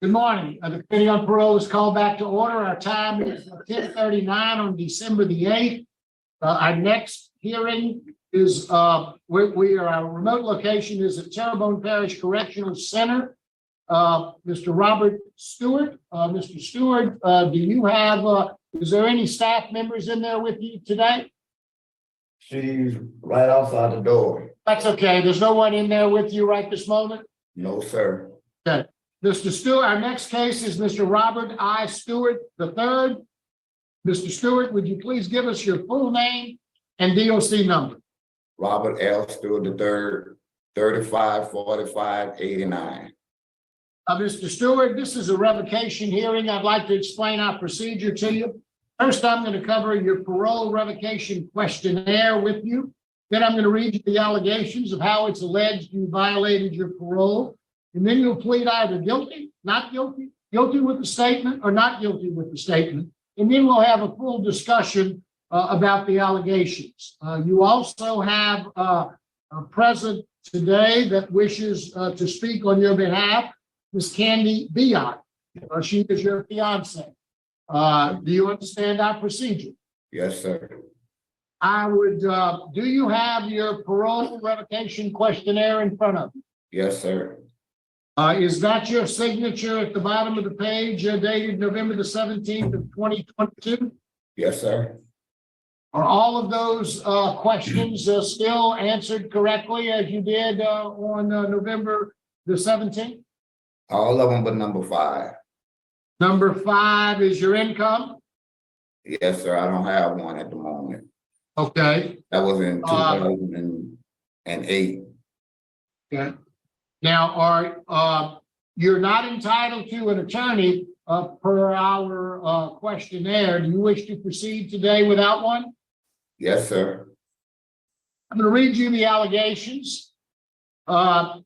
Good morning. The committee on parole is called back to order. Our time is 10:39 on December the 8th. Our next hearing is our remote location is at Terrebonne Parish Correctional Center. Mr. Robert Stewart. Mr. Stewart, do you have, is there any staff members in there with you today? She's right outside the door. That's okay. There's no one in there with you right this moment? No, sir. Okay. Mr. Stewart, our next case is Mr. Robert I. Stewart III. Mr. Stewart, would you please give us your full name and DOC number? Robert L. Stewart III, 354589. Mr. Stewart, this is a revocation hearing. I'd like to explain our procedure to you. First, I'm going to cover your parole revocation questionnaire with you. Then I'm going to read you the allegations of how it's alleged you violated your parole. And then you'll plead either guilty, not guilty, guilty with the statement, or not guilty with the statement. And then we'll have a full discussion about the allegations. You also have a present today that wishes to speak on your behalf, Ms. Candy Biot. She is your fiance. Do you understand our procedure? Yes, sir. I would, do you have your parole revocation questionnaire in front of you? Yes, sir. Is that your signature at the bottom of the page dated November the 17th of 2022? Yes, sir. Are all of those questions still answered correctly as you did on November the 17th? All of them but number 5. Number 5 is your income? Yes, sir. I don't have one at the moment. Okay. That was in 2008. Okay. Now, you're not entitled to an attorney per our questionnaire. Do you wish to proceed today without one? Yes, sir. I'm going to read you the allegations.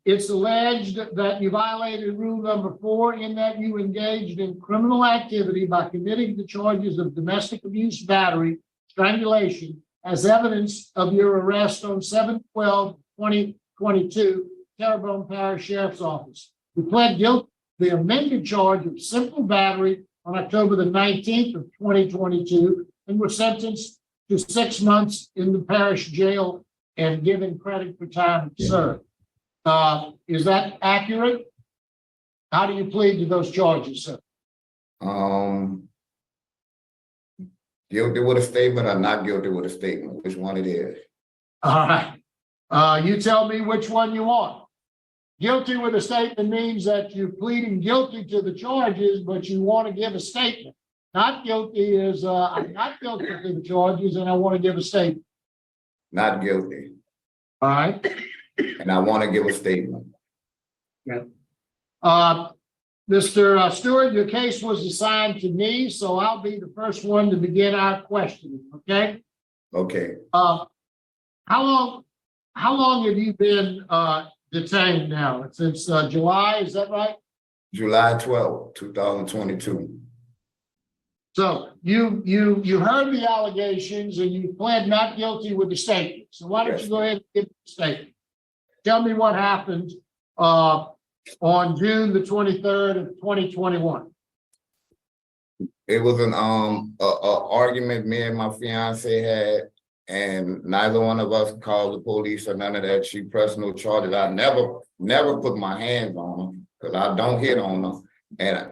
It's alleged that you violated rule number 4 in that you engaged in criminal activity by committing the charges of domestic abuse, battery, strangulation as evidence of your arrest on 7/12/2022. Terrebonne Parish Sheriff's Office. You pled guilty to the amended charge of simple battery on October the 19th of 2022 and were sentenced to 6 months in the parish jail and given credit for time served. Is that accurate? How do you plead to those charges, sir? Guilty with a statement or not guilty with a statement? Which one it is? All right. You tell me which one you want. Guilty with a statement means that you're pleading guilty to the charges, but you want to give a statement. Not guilty is I'm not guilty to the charges and I want to give a statement. Not guilty. All right. And I want to give a statement. Yeah. Mr. Stewart, your case was assigned to me, so I'll be the first one to begin our questioning. Okay. Okay. How long have you been detained now? Since July, is that right? July 12th, 2022. So you heard the allegations and you pled not guilty with the statement. So why don't you go ahead and give the statement? Tell me what happened on June the 23rd of 2021. It was an argument me and my fiance had, and neither one of us called the police or none of that. She pressed no charges. I never put my hands on her because I don't hit on her.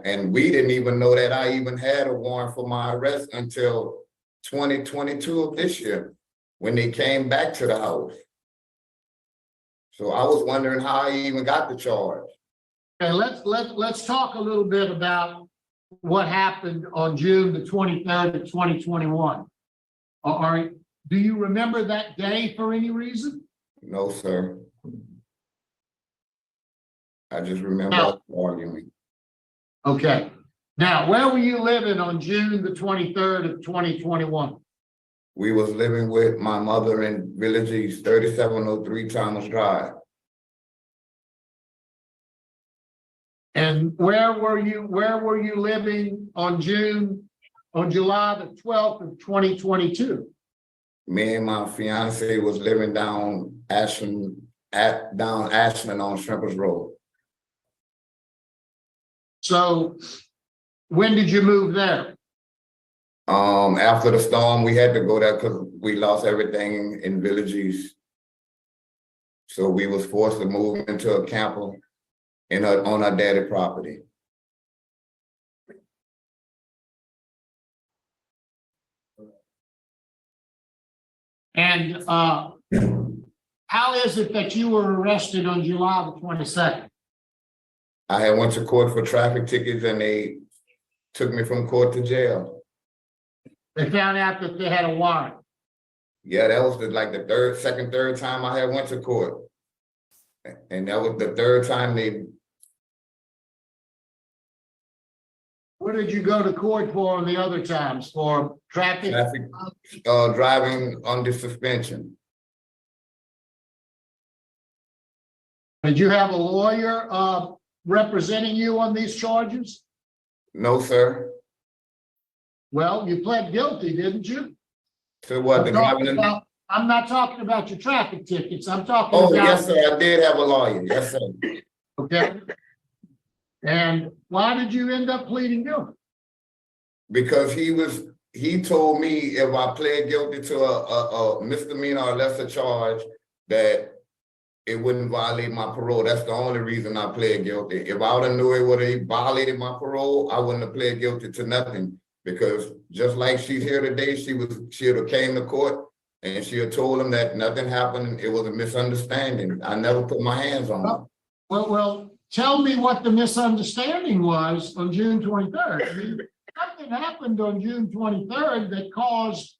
And we didn't even know that I even had a warrant for my arrest until 2022 of this year when they came back to the house. So I was wondering how I even got the charge. Okay, let's talk a little bit about what happened on June the 23rd of 2021. Do you remember that day for any reason? No, sir. I just remember arguing. Okay. Now, where were you living on June the 23rd of 2021? We was living with my mother in Village East, 3703 Thomas Drive. And where were you living on July the 12th of 2022? Me and my fiance was living down Ashland on Shrimpers Road. So when did you move there? After the storm, we had to go there because we lost everything in villages. So we was forced to move into a camper on our daddy property. And how is it that you were arrested on July the 22nd? I had went to court for traffic tickets and they took me from court to jail. They found out that they had a warrant. Yeah, that was the third time I had went to court. And that was the third time they. What did you go to court for on the other times? For traffic? Driving under suspension. Did you have a lawyer representing you on these charges? No, sir. Well, you pled guilty, didn't you? To what? I'm not talking about your traffic tickets. I'm talking Oh, about. yes, sir. I did have a lawyer. Yes, sir. Okay. And why did you end up pleading guilty? Because he told me if I pled guilty to a misdemeanor or lesser charge, that it wouldn't violate my parole. That's the only reason I pled guilty. If I would have knew it would have violated my parole, I wouldn't have pled guilty to nothing. Because just like she's here today, she would have came to court and she had told him that nothing happened. It was a misunderstanding. I never put my hands on her. Well, tell me what the misunderstanding was on June 23rd. I mean, something happened on June 23rd that caused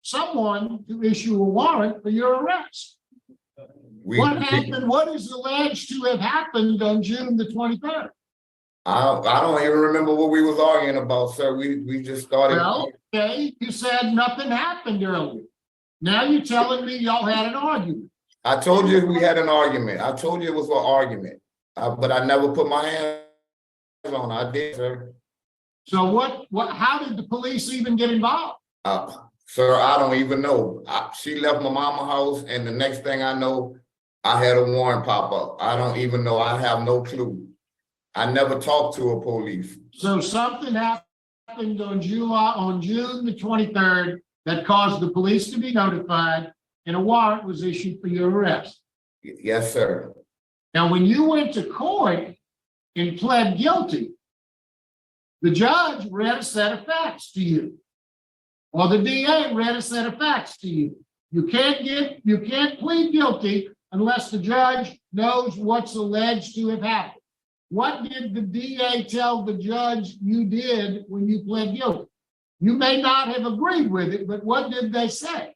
someone to issue a warrant for your arrest. What happened? What is alleged to have happened on June the 23rd? I don't even remember what we was arguing about, sir. We just started. Well, okay, you said nothing happened earlier. Now you're telling me y'all had an argument. I told you we had an argument. I told you it was an argument, but I never put my hands on her. I did, sir. So how did the police even get involved? Sir, I don't even know. She left my mama's house and the next thing I know, I had a warrant pop up. I don't even know. I have no clue. I never talked to a police. So something happened on June the 23rd that caused the police to be notified and a warrant was issued for your arrest. Yes, sir. Now, when you went to court and pled guilty, the judge read a set of facts to you, or the DA read a set of facts to you. You can't plead guilty unless the judge knows what's alleged to have happened. What did the DA tell the judge you did when you pled guilty? You may not have agreed with it, but what did they say?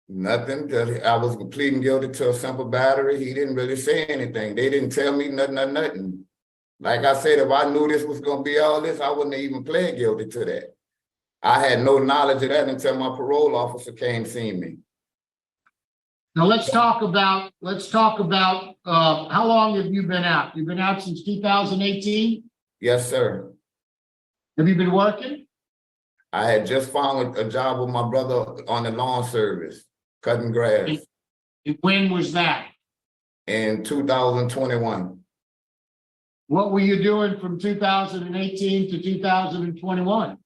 Nothing. I was pleading guilty to a simple battery. He didn't really say anything. They didn't tell me nothing. Like I said, if I knew this was going to be all this, I wouldn't have even pled guilty to that. I had no knowledge of that until my parole officer came see me. Now let's talk about how long have you been out? You've been out since 2018? Yes, sir. Have you been working? I had just found a job with my brother on the lawn service, cutting grass. And when was that? In 2021. What were you doing from 2018 to 2021?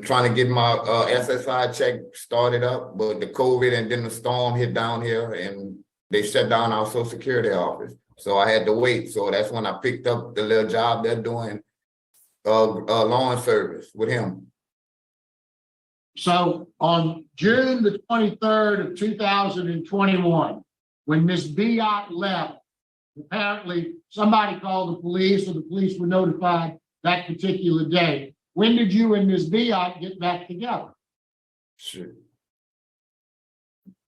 Trying to get my SSI check started up, but the COVID and then the storm hit down here and they shut down our Social Security office. So I had to wait. So that's when I picked up the little job they're doing, lawn service with him. So on June the 23rd of 2021, when Ms. Biot left, apparently somebody called the police or the police were notified that particular day. When did you and Ms. Biot get back together? Sure.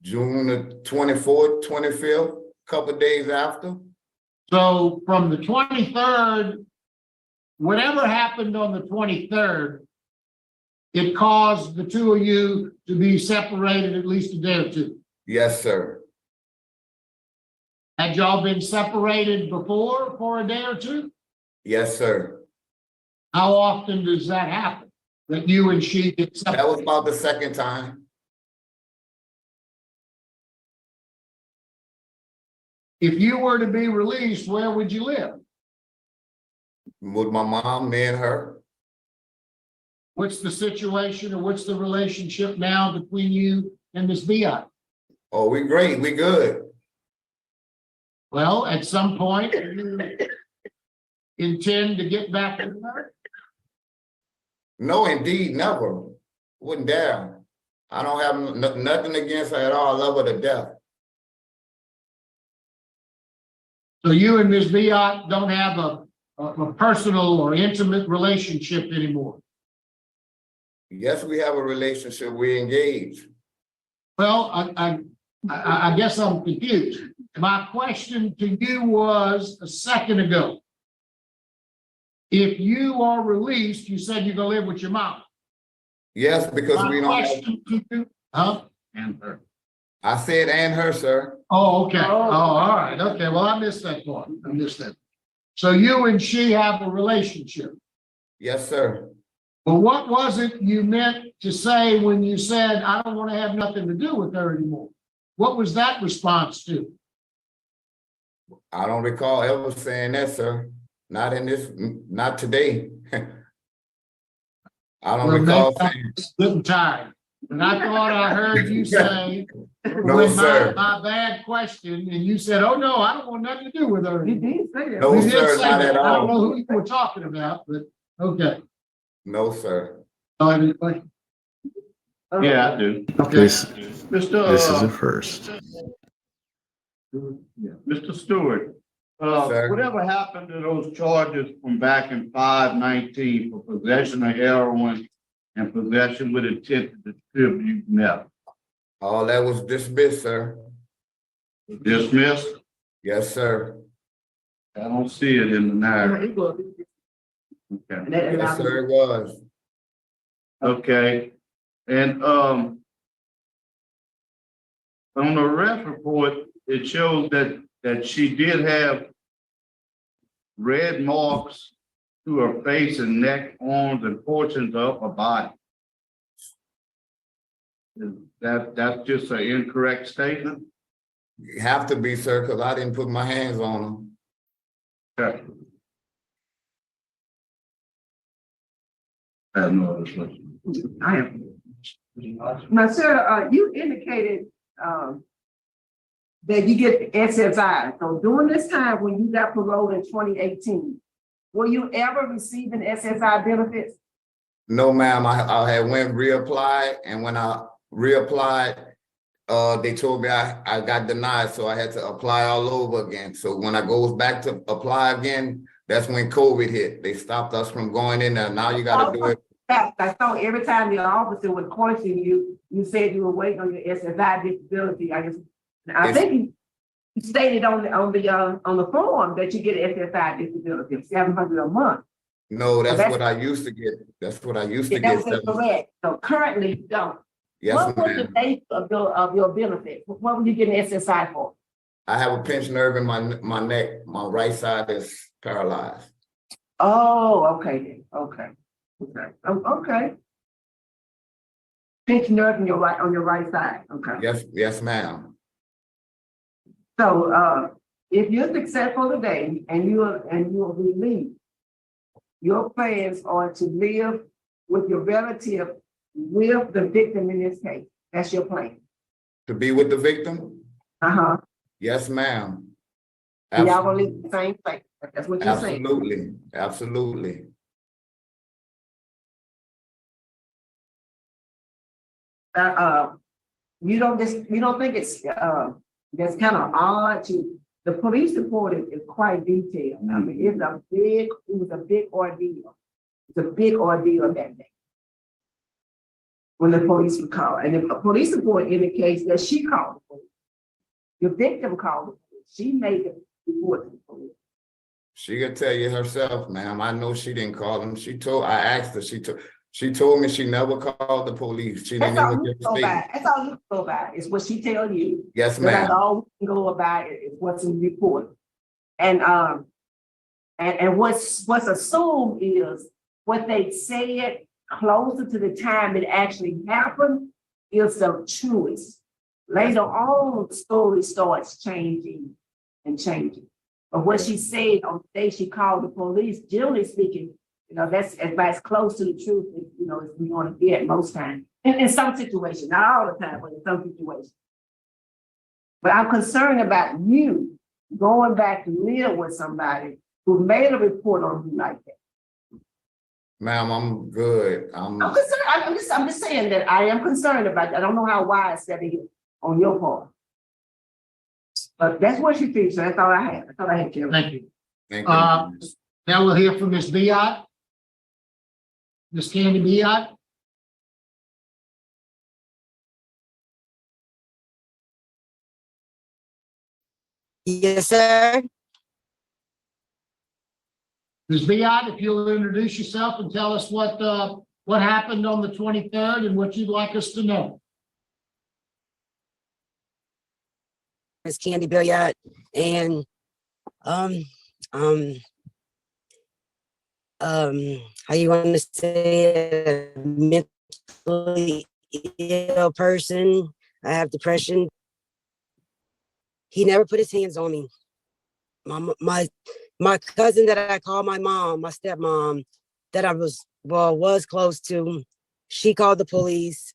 June the 24th, 25th, a couple of days after. So from the 23rd, whatever happened on the 23rd, it caused the two of you to be separated at least a day or two. Yes, sir. Had y'all been separated before for a day or two? Yes, sir. How often does that happen, that you and she get separated? That was about the second time. If you were to be released, where would you live? With my mom, me and her. What's the situation or what's the relationship now between you and Ms. Biot? Oh, we great, we good. Well, at some point, you intend to get back with her? No, indeed, never. Wouldn't dare. I don't have nothing against her at all. I love her to death. So you and Ms. Biot don't have a personal or intimate relationship anymore? Yes, we have a relationship. We engaged. Well, I guess I'm confused. My question to you was a second ago. If you are released, you said you're gonna live with your mom. Yes, because My we don't have, question to you, huh? And her. I said and her, sir. Oh, okay. Oh, all right. Okay. Well, I missed that part. I missed that. So you and she have a relationship. Yes, sir. Well, what was it you meant to say when you said, I don't want to have nothing to do with her anymore? What was that response to? I don't recall ever saying that, sir. Not in this, not today. I don't Well, recall maybe saying, I'm getting tired. And I thought I heard you say, no, with sir. my bad question, and you said, oh, no, I don't want nothing to do with her. You anymore. did say that. No, You did sir, say not that. at I don't know all. who you were talking about, but okay. No, sir. Oh, I didn't play. Yeah, I do. Okay. This Mr. this is a first. Mr. Stewart, Sir. whatever happened to those charges from back in 519 for possession of heroin and possession with intent to distribute meth? All that was dismissed, sir. Dismissed? Yes, sir. I don't see it in the narrative. Okay. Yes, sir, it was. Okay. And on the arrest report, it shows that she did have red marks to her face and neck, arms, and portions of her body. That's just an incorrect statement? You have to be, sir, because I didn't put my hands on them. Okay. I have no other questions. I am. Now, sir, you indicated, that you get SSI. So during this time, when you got paroled in 2018, were you ever receiving SSI benefits? No, ma'am, I had went reapplied, and when I reapplied, they told me I got denied, so I had to apply all over again. So when I goes back to apply again, that's when COVID hit. They stopped us from going in there. Now you gotta do it. I saw every time the officer would question you, you said you were waiting on your SSI disability. I think you stated on the form that you get SSI disability of $700 a month. No, that's that's- what I used to get. That's what I used to That get. was correct. So currently you don't. Yes, What was the ma'am. date of your benefit? What were you getting SSI for? I have a pinched nerve in my neck. My right side is paralyzed. Oh, okay then. Okay. Okay. Okay. Pinched nerve on your right side. Okay. Yes, ma'am. So if you're successful today and you're released, your plans are to live with your relative, with the victim in this case. That's your plan. To be with the victim? Uh-huh. Yes, ma'am. And y'all gonna live in the same place. That's what you're saying. Absolutely, absolutely. You don't think it's that's kind of odd to the police report is quite detailed. I mean, it was a big ordeal. It's a big ordeal that day when the police were called. And the police report indicates that she called the police. Your victim called the police. She made the report to the police. She could tell you herself, ma'am. I know she didn't call them. I asked her, she told me she never called the police. She didn't even get a statement. That's all you go by, is what she tell you. Yes, That's ma'am. all we can go about is what's in the report. And what's assumed is what they said closer to the time it actually happened is the truest. Later on, the story starts changing and changing. But what she said on the day she called the police, generally speaking, that's as close to the truth as, as we want to get most times. In some situations, not all the time, but in some situations. But I'm concerned about you going back to live with somebody who made a report on you like that. Ma'am, I'm good. I'm concerned. I'm just saying that I am concerned about that. I don't know how wise that is on your part. But that's what she thinks. So that's all I had. That's all I had, Jerry. Thank you. Thank you. Now we'll hear from Ms. Biot. Ms. Candy Biot. Yes, sir. Ms. Biot, if you'll introduce yourself and tell us what happened on the 23rd and what you'd like us to know. Miss Candy Billiard, and how you want to say a mentally ill person. I have depression. He never put his hands on me. My cousin that I call my mom, my stepmom, that I was close to, she called the police.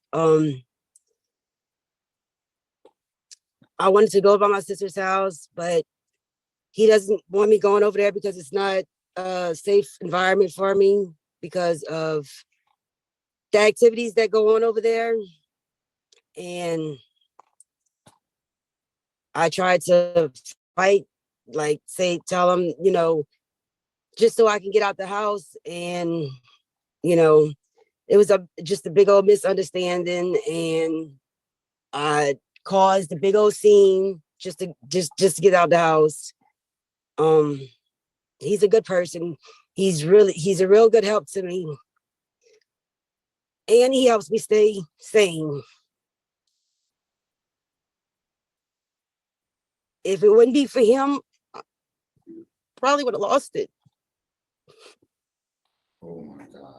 I wanted to go by my sister's house, but he doesn't want me going over there because it's not a safe environment for me because of the activities that go on over there. And I tried to fight, tell him, just so I can get out the house. And, it was just a big old misunderstanding, and I caused a big old scene just to get out the house. He's a good person. He's a real good help to me. And he helps me stay sane. If it wouldn't be for him, I probably would have lost it. Oh my God.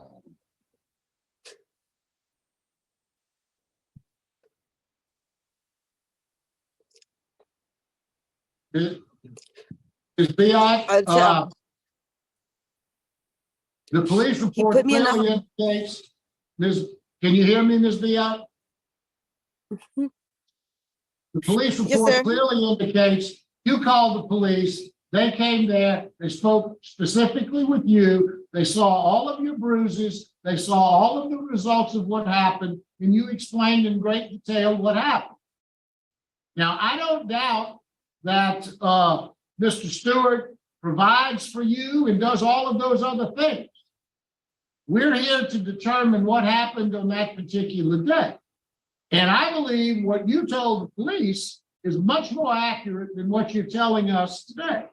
Ms. Biot, the police report put me in the- clearly indicates, can you hear me, Ms. Biot? The police Yes, report sir. clearly indicates you called the police, they came there, they spoke specifically with you, they saw all of your bruises, they saw all of the results of what happened, and you explained in great detail what happened. Now, I don't doubt that Mr. Stewart provides for you and does all of those other things. We're here to determine what happened on that particular day. And I believe what you told the police is much more accurate than what you're telling us today.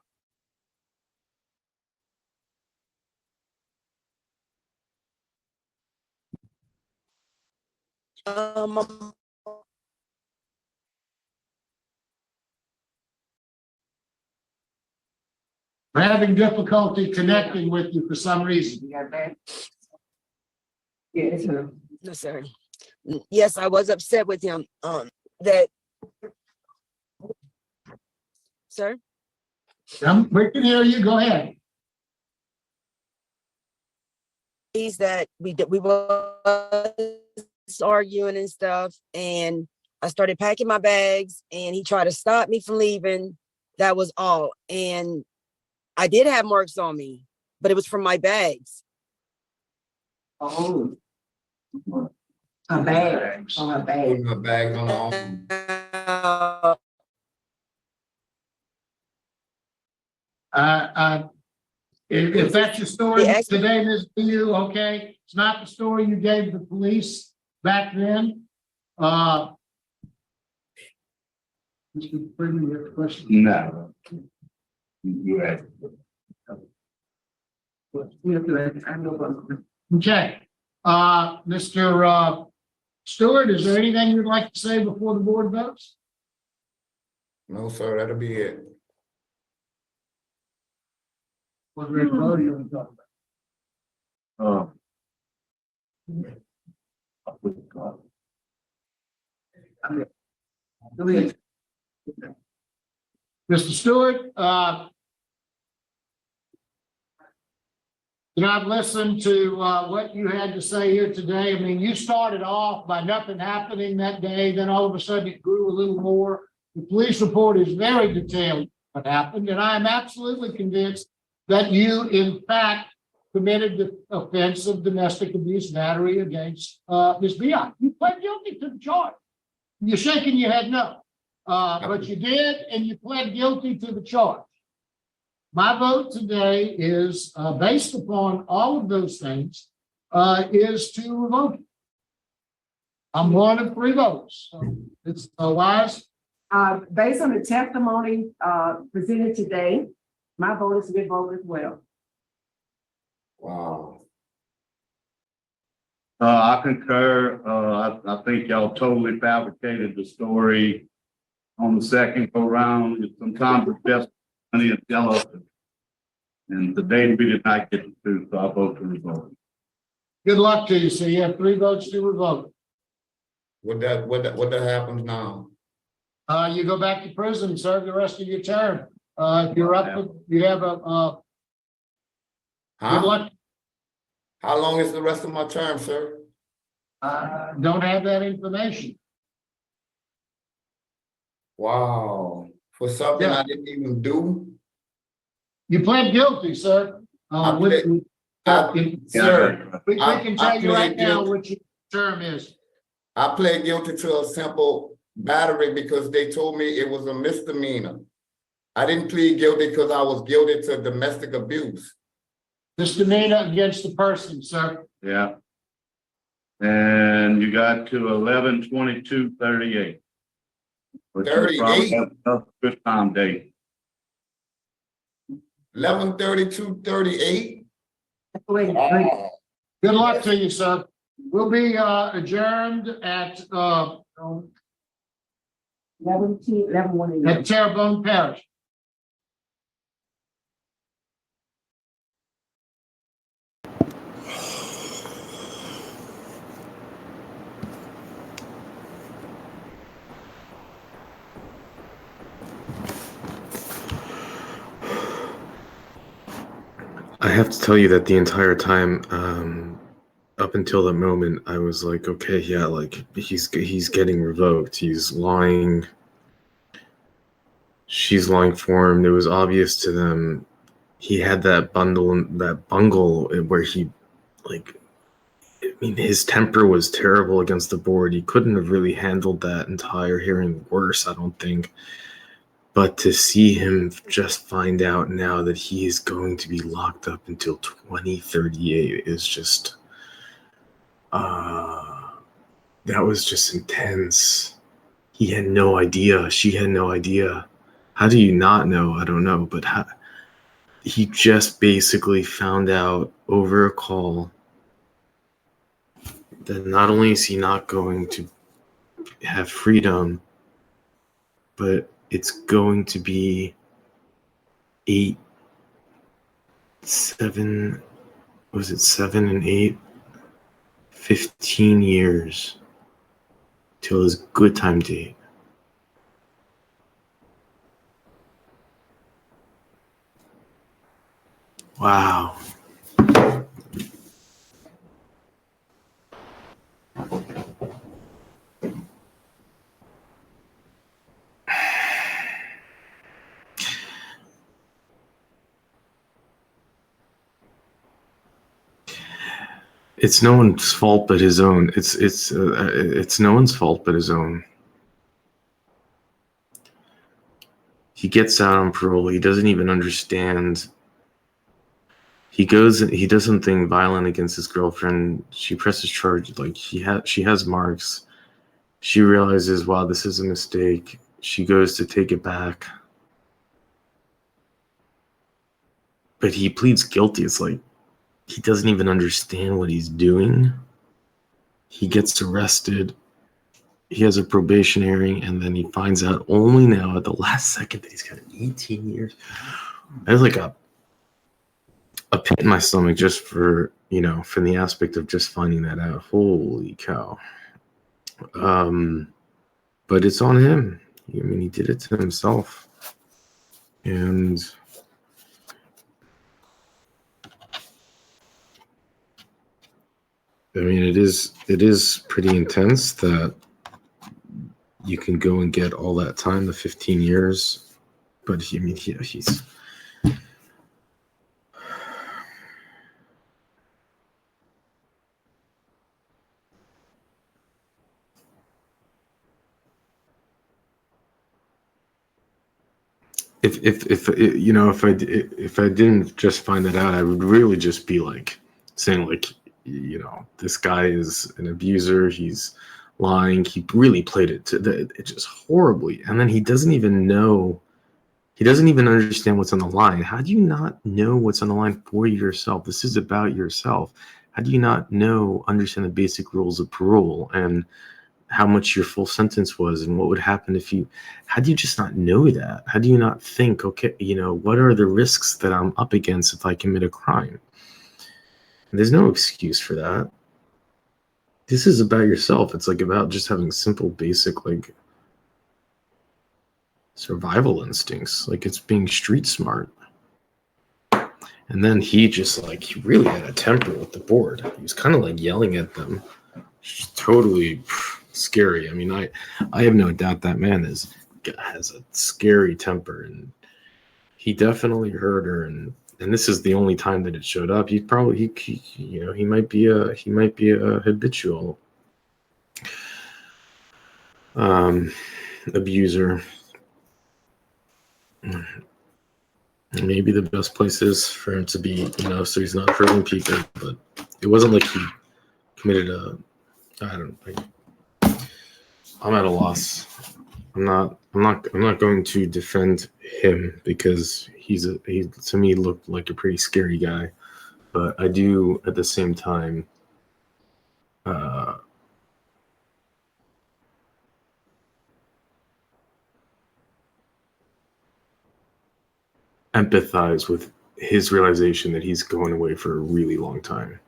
We're having difficulty connecting with you for some reason. You got that? Yeah, it's her. No, sir. Yes, I was upset with him. That, sir. We can hear you. Go ahead. He's that we was arguing and stuff, and I started packing my bags, and he tried to stop me from leaving. That was all. And I did have marks on me, but it was from my bags. Oh. Her bag. On her bag. Putting her bags on the arm. If that's your story Yeah, today, Ms. Bu, okay, it's not the story you gave the police back then. Mr. Freeman, you have a question? No. You asked. Okay, Mr. Stewart, is there anything you'd like to say before the board votes? No, sir, that'll be it. What we're voting on, talk about. Mr. Stewart, And I've listened to what you had to say here today. I mean, you started off by nothing happening that day, then all of a sudden it grew a little more. The police report is very detailed what happened, and I am absolutely convinced that you, in fact, committed the offense of domestic abuse battery against Ms. Bion. You pled guilty to the charge. You're shaking your head no. But you did, and you pled guilty to the charge. My vote today is, based upon all of those things, is to revoke it. I'm one of 3 votes. So it's wise. Based on the testimony, presented today, my vote is to revoke as well. Wow. I concur. I think y'all totally fabricated the story on the second go round. Sometimes it's best money and tell us. And today we did not get the truth, so I vote to revoke. Good luck to you. So you have 3 votes to revoke. What that happens now? You go back to prison and serve the rest of your term. If you're up, you have a, good Huh? luck. How long is the rest of my term, sir? Don't have that information. Wow. For something Yeah. I didn't even do? You pled guilty, sir. I With- Sir, we can tell you right pled now guilty. what your term is. I pled guilty to a simple battery because they told me it was a misdemeanor. I didn't plead guilty because I was guilty to domestic abuse. Misdemeanor against the person, sir. Yeah. And you got to 11/22/38. 38? Good time date. 11/32/38. Wait, Good luck to you, sir. We'll be adjourned at 11/1. Terrebonne Parish. I have to tell you that the entire time, up until the moment, I was like, okay, yeah, like he's getting revoked. He's lying. She's lying for him. It was obvious to them. He had that bungle where he, like, I mean, his temper was terrible against the board. He couldn't have really handled that entire hearing worse, I don't think. But to see him just find out now that he is going to be locked up until 2038 is just, that was just intense. He had no idea. She had no idea. How do you not know? I don't know. But he just basically found out over a call that not only is he not going to have freedom, but it's going to be 7 and 8, 15 years till his good time date. Wow. It's no one's fault but his own. It's no one's fault but his own. He gets out on parole. He doesn't even understand. He does something violent against his girlfriend. She presses charge. Like she has marks. She realizes, wow, this is a mistake. She goes to take it back. But he pleads guilty. It's like he doesn't even understand what he's doing. He gets arrested. He has a probation hearing, and then he finds out only now at the last second that he's got 18 years. There's like a pit in my stomach just for, from the aspect of just finding that out. Holy cow. But it's on him. I mean, he did it to himself. And I mean, it is pretty intense that you can go and get all that time, the 15 years. But I mean, he's if you know, if I didn't just find that out, I would really just be like saying like, you know, this guy is an abuser. He's lying. He really played it to it's just horribly. And then he doesn't even know. He doesn't even understand what's on the line. How do you not know what's on the line for yourself? This is about yourself. How do you not understand the basic rules of parole and how much your full sentence was and what would happen if you, how do you just not know that? How do you not think, okay, you know, what are the risks that I'm up against if I commit a crime? There's no excuse for that. This is about yourself. It's like about just having simple, basic, like survival instincts. Like it's being street smart. And then he just like, he really had a temper with the board. He was kind of like yelling at them. Just totally scary. I mean, I have no doubt that man has a scary temper, and he definitely hurt her. And this is the only time that it showed up. He probably you know, he might be a habitual abuser. Maybe the best place is for him to be, you know, so he's not hurting people. But it wasn't like he committed I'm at a loss. I'm not going to defend him because he to me looked like a pretty scary guy. But I do at the same time empathize with his realization that he's going away for a really long time.